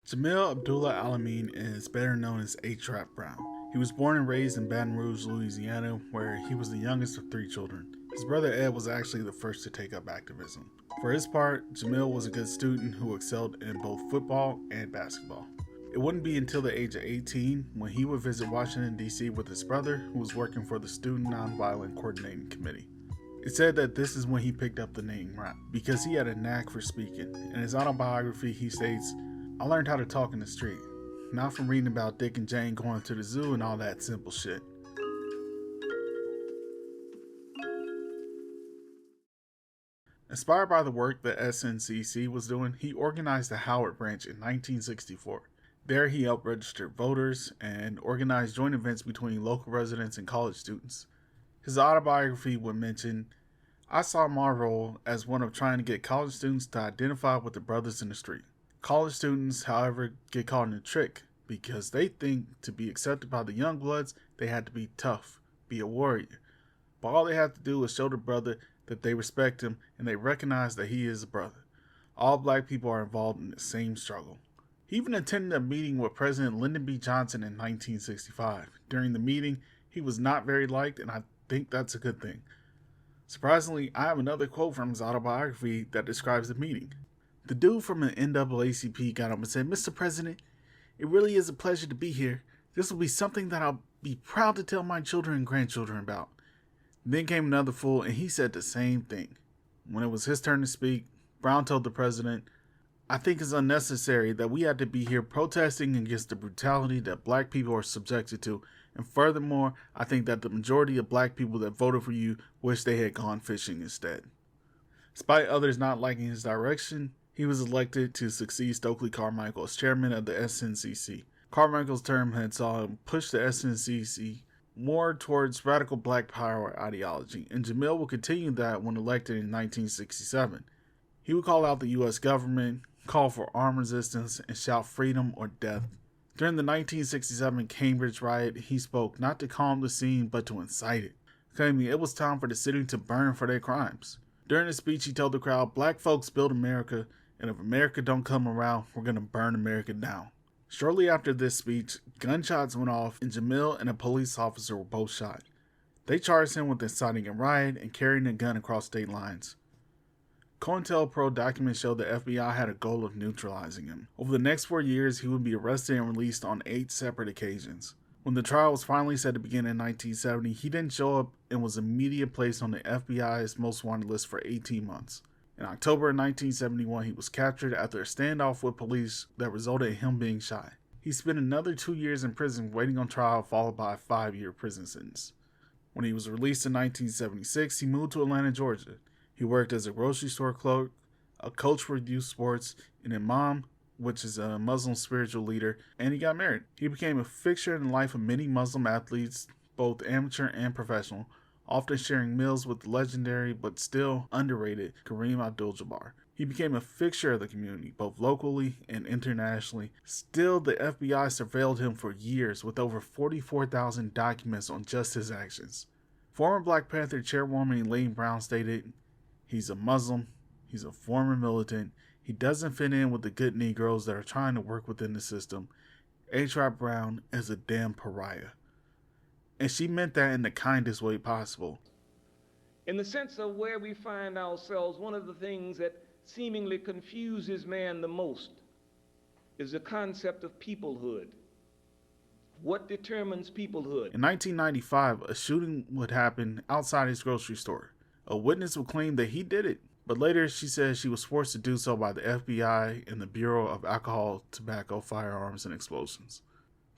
Jamil Abdullah al-Amin is better known as Hubert Brown. He was born and raised in Baton Rouge, Louisiana, where he was the youngest of three children. His brother Ed was actually the first to take up activism. For his part, Jamil was a good student who excelled in both football and basketball. It wouldn't be until the age of 18 when he would visit Washington, D.C. with his brother, who was working for the Student Nonviolent Coordinating Committee. It's said that this is when he picked up the name rap, because he had a knack for speaking. In his autobiography, he states, "I learned how to talk in the street, not from reading about Dick and Jane going to the zoo and all that simple shit." Inspired by the work that SNCC was doing, he organized the Howard branch in 1964. There he helped register voters and organize joint events between local residents and college students. His autobiography would mention, "I saw my role as one of trying to get college students to identify with the brothers in the street. College students, however, get caught in a trick because they think to be accepted by the young bloods, they had to be tough, be a warrior. But all they have to do is show the brother that they respect him and they recognize that he is a brother. All black people are involved in the same struggle." He even attended a meeting with President Lyndon B. Johnson in 1965. During the meeting, he was not very liked, and I think that's a good thing. Surprisingly, I have another quote from his autobiography that describes the meeting. The dude from the NAACP got up and said, "Mr. President, it really is a pleasure to be here. This will be something that I'll be proud to tell my children and grandchildren about." Then came another fool and he said the same thing. When it was his turn to speak, Brown told the president, "I think it's unnecessary that we had to be here protesting against the brutality that black people are subjected to. And furthermore, I think that the majority of black people that voted for you wish they had gone fishing instead." Despite others not liking his direction, he was elected to succeed Stokely Carmichael as chairman of the SNCC. Carmichael's term had saw him push the SNCC more towards radical black power ideology, and Jamil will continue that when elected in 1967. He would call out the U.S. government, call for armed resistance, and shout freedom or death. During the 1967 Cambridge riot, he spoke not to calm the scene but to incite it, claiming it was time for the city to burn for their crimes. During his speech, he told the crowd, "Black folks build America, and if America don't come around, we're going to burn America down." Shortly after this speech, gunshots went off and Jamil and a police officer were both shot. They charged him with inciting a riot and carrying a gun across state lines. COINTELPRO documents show the FBI had a goal of neutralizing him. Over the next 4 years, he would be arrested and released on 8 separate occasions. When the trial was finally set to begin in 1970, he didn't show up and was immediately placed on the FBI's most wanted list for 18 months. In October 1971, he was captured after a standoff with police that resulted in him being shot. He spent another 2 years in prison waiting on trial, followed by a 5-year prison sentence. When he was released in 1976, he moved to Atlanta, Georgia. He worked as a grocery store clerk, a coach for youth sports, an imam, which is a Muslim spiritual leader, and he got married. He became a fixture in the life of many Muslim athletes, both amateur and professional, often sharing meals with the legendary but still underrated Kareem Abdul-Jabbar. He became a fixture of the community, both locally and internationally. Still, the FBI surveilled him for years with over 44,000 documents on just his actions. Former Black Panther chairwoman Elaine Brown stated, "He's a Muslim, he's a former militant, he doesn't fit in with the good Negroes that are trying to work within the system. Hubert Brown is a damn pariah." And she meant that in the kindest way possible. In the sense of where we find ourselves, one of the things that seemingly confuses man the most is the concept of peoplehood. What determines peoplehood? In 1995, a shooting would happen outside his grocery store. A witness would claim that he did it, but later she said she was forced to do so by the FBI and the Bureau of Alcohol, Tobacco, Firearms, and Explosives.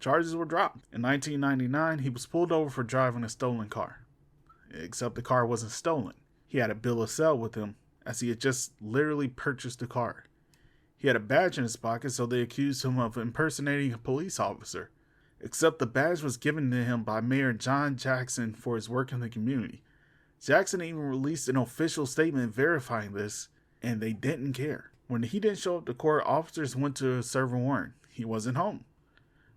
Charges were dropped. In 1999, he was pulled over for driving a stolen car. Except the car wasn't stolen. He had a bill of sale with him, as he had just literally purchased the car. He had a badge in his pocket, so they accused him of impersonating a police officer. Except the badge was given to him by Mayor John Jackson for his work in the community. Jackson even released an official statement verifying this, and they didn't care. When he didn't show up to court, officers went to serve a warrant. He wasn't home.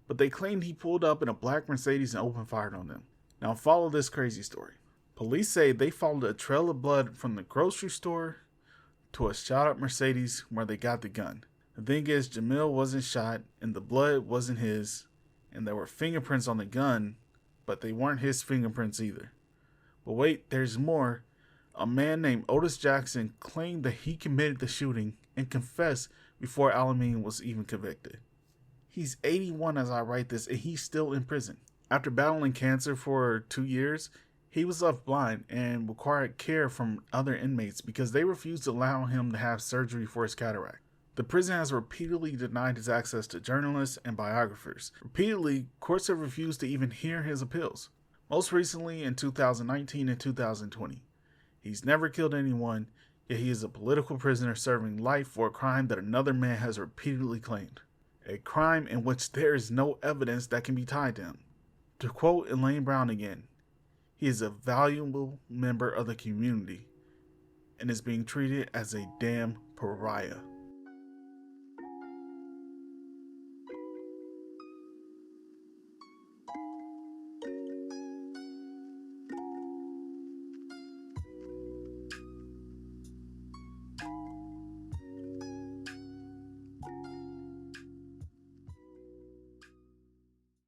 But they claimed he pulled up in a black Mercedes and opened fire on them. Now follow this crazy story. Police say they followed a trail of blood from the grocery store to a shot up Mercedes where they got the gun. The thing is, Jamil wasn't shot, and the blood wasn't his, and there were fingerprints on the gun, but they weren't his fingerprints either. But wait, there's more. A man named Otis Jackson claimed that he committed the shooting and confessed before al-Amin was even convicted. He's 81 as I write this, and he's still in prison. After battling cancer for 2 years, he was left blind and required care from other inmates because they refused to allow him to have surgery for his cataract. The prison has repeatedly denied his access to journalists and biographers. Repeatedly, courts have refused to even hear his appeals. Most recently in 2019 and 2020. He's never killed anyone, yet he is a political prisoner serving life for a crime that another man has repeatedly claimed. A crime in which there is no evidence that can be tied to him. To quote Elaine Brown again, he is a valuable member of the community and is being treated as a damn pariah.